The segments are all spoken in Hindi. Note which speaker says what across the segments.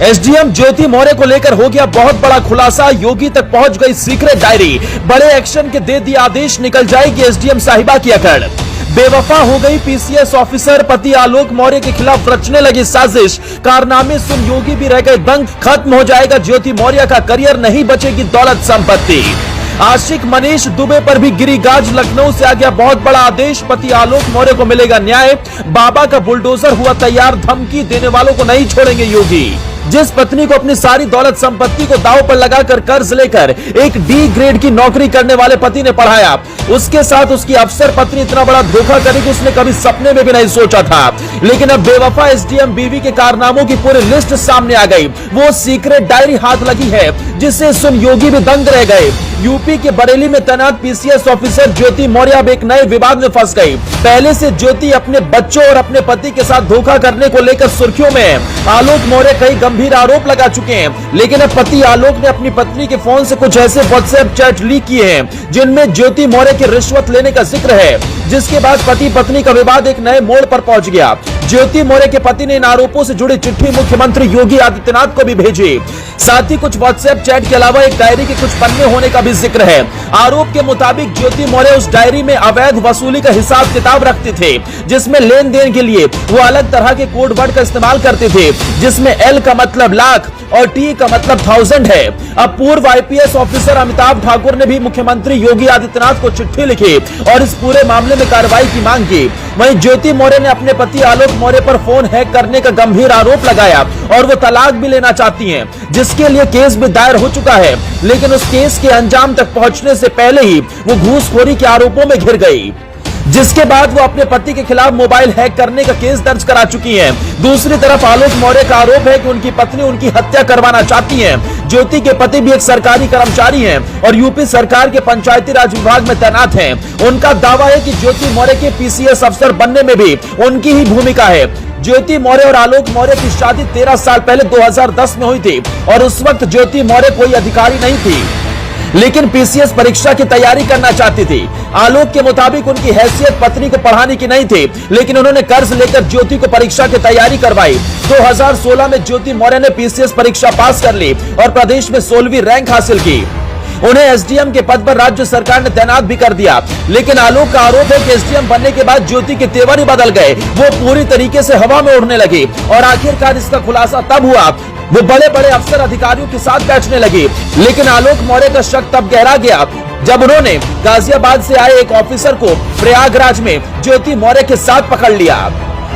Speaker 1: एसडीएम ज्योति मौर्य को लेकर हो गया बहुत बड़ा खुलासा। योगी तक पहुंच गई सीक्रेट डायरी। बड़े एक्शन के दे दिया आदेश, निकल जाएगी एसडीएम साहिबा की अकड़। बेवफा हो गई पीसीएस ऑफिसर, पति आलोक मौर्य के खिलाफ रचने लगी साजिश। कारनामे सुन योगी भी रह गए दंग। खत्म हो जाएगा ज्योति मौर्य का करियर, नहीं बचेगी दौलत संपत्ति। आशिक मनीष दुबे पर भी गिरी गाज। लखनऊ से आ गया बहुत बड़ा आदेश, पति आलोक मौर्य को मिलेगा न्याय। बाबा का बुलडोजर हुआ तैयार, धमकी देने वालों को नहीं छोड़ेंगे योगी। जिस पत्नी को अपनी सारी दौलत संपत्ति को दांव पर लगाकर कर्ज लेकर एक डी ग्रेड की नौकरी करने वाले पति ने पढ़ाया, उसके साथ उसकी अफसर पत्नी इतना बड़ा धोखा करेगी उसने कभी सपने में भी नहीं सोचा था। लेकिन अब बेवफा एसडीएम बीवी के कारनामों की पूरी लिस्ट सामने आ गई। वो सीक्रेट डायरी हाथ लगी है जिसे सुन योगी भी दंग रह गए। यूपी के बरेली में तैनात पीसीएस ऑफिसर ज्योति मौर्य अब एक नए विवाद में फंस गई। पहले से ज्योति अपने बच्चों और अपने पति के साथ धोखा करने को लेकर सुर्खियों में है। आलोक मौर्य कई गंभीर आरोप लगा चुके हैं, लेकिन अब पति आलोक ने अपनी पत्नी के फोन से कुछ ऐसे व्हाट्सएप चैट लीक किए हैं जिनमें ज्योति मौर्य की रिश्वत लेने का जिक्र है, जिसके बाद पति पत्नी का विवाद एक नए मोड़ पर पहुंच गया। ज्योति मौर्य के पति ने इन आरोपों से जुड़ी चिट्ठी मुख्यमंत्री योगी आदित्यनाथ को भी भेजी। साथ ही कुछ व्हाट्सएप चैट के अलावा एक डायरी के कुछ पन्ने होने का भी जिक्र है। आरोप के मुताबिक ज्योति मौर्य उस डायरी में अवैध वसूली का हिसाब किताब रखते थे, जिसमें लेन देन के लिए वो अलग तरह के कोड वर्ड का इस्तेमाल करते थे, जिसमें एल का मतलब लाख और टी का मतलब 1000 है। अब पूर्व आईपीएस ऑफिसर अमिताभ ठाकुर ने भी मुख्यमंत्री योगी आदित्यनाथ को चिट्ठी लिखी और इस पूरे मामले में कार्रवाई की मांग की। वहीं ज्योति मौर्य ने अपने पति आलोक मौर्य पर फोन हैक करने का गंभीर आरोप लगाया और वो तलाक भी लेना चाहती हैं, जिसके लिए केस भी दायर हो चुका है। लेकिन उस केस के अंजाम तक पहुंचने से पहले ही वो घूसखोरी के आरोपों में घिर गई, जिसके बाद वो अपने पति के खिलाफ मोबाइल हैक करने का केस दर्ज करा चुकी हैं। दूसरी तरफ आलोक मौर्य का आरोप है कि उनकी पत्नी उनकी हत्या करवाना चाहती हैं। ज्योति के पति भी एक सरकारी कर्मचारी हैं और यूपी सरकार के पंचायती राज विभाग में तैनात हैं। उनका दावा है कि ज्योति मौर्य के पीसीएस अफसर बनने में भी उनकी ही भूमिका है। ज्योति मौर्य और आलोक मौर्य की शादी 13 साल पहले 2010 में हुई थी और उस वक्त ज्योति मौर्य कोई अधिकारी नहीं थी, लेकिन पीसीएस परीक्षा की तैयारी करना चाहती थी। आलोक के मुताबिक उनकी हैसियत पत्नी को पढ़ाने की नहीं थी, लेकिन उन्होंने कर्ज लेकर ज्योति को परीक्षा की तैयारी करवाई। 2016 में ज्योति मौर्य ने पीसीएस परीक्षा पास कर ली और प्रदेश में 16वीं रैंक हासिल की। उन्हें एसडीएम के पद पर राज्य सरकार ने तैनात भी कर दिया। लेकिन आलोक का आरोप है कि एसडीएम बनने के बाद ज्योति के तेवर ही बदल गए, वो पूरी तरीके से हवा में उड़ने लगी और आखिरकार इसका खुलासा तब हुआ वो बड़े बड़े अफसर अधिकारियों के साथ बैठने लगी। लेकिन आलोक मौर्य का शक तब गहरा गया जब उन्होंने गाजियाबाद से आए एक ऑफिसर को प्रयागराज में ज्योति मौर्य के साथ पकड़ लिया।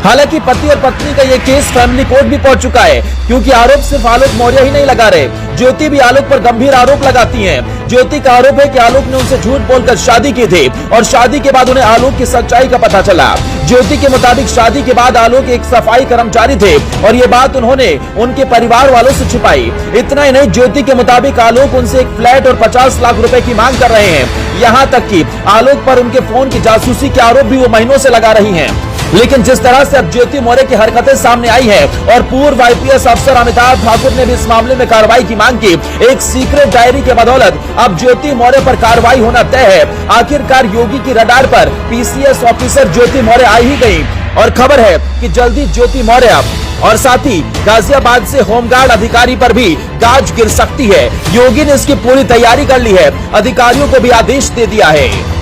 Speaker 1: हालांकि पति और पत्नी का ये केस फैमिली कोर्ट भी पहुंच चुका है, क्योंकि आरोप सिर्फ आलोक मौर्य ही नहीं लगा रहे, ज्योति भी आलोक पर गंभीर आरोप लगाती हैं। ज्योति का आरोप है कि आलोक ने उनसे झूठ बोलकर शादी की थी और शादी के बाद उन्हें आलोक की सच्चाई का पता चला। ज्योति के मुताबिक शादी के बाद आलोक एक सफाई कर्मचारी थे और ये बात उन्होंने उनके परिवार वालों से छिपाई। इतना ही नहीं, ज्योति के मुताबिक आलोक उनसे एक फ्लैट और 50 लाख रुपए की मांग कर रहे हैं। यहाँ तक कि आलोक पर उनके फोन की जासूसी के आरोप भी वो महीनों से लगा रही हैं। लेकिन जिस तरह से अब ज्योति मौर्य की हरकतें सामने आई है और पूर्व आईपीएस अफसर अमिताभ ठाकुर ने भी इस मामले में कार्रवाई की मांग की, एक सीक्रेट डायरी के बदौलत अब ज्योति मौर्य पर कार्रवाई होना तय है। आखिरकार योगी की रडार पर पीसीएस ऑफिसर ज्योति मौर्य आ ही गई और खबर है कि जल्दी ज्योति मौर्य और साथ ही गाजियाबाद से होमगार्ड अधिकारी पर भी गाज गिर सकती है। योगी ने इसकी पूरी तैयारी कर ली है, अधिकारियों को भी आदेश दे दिया है।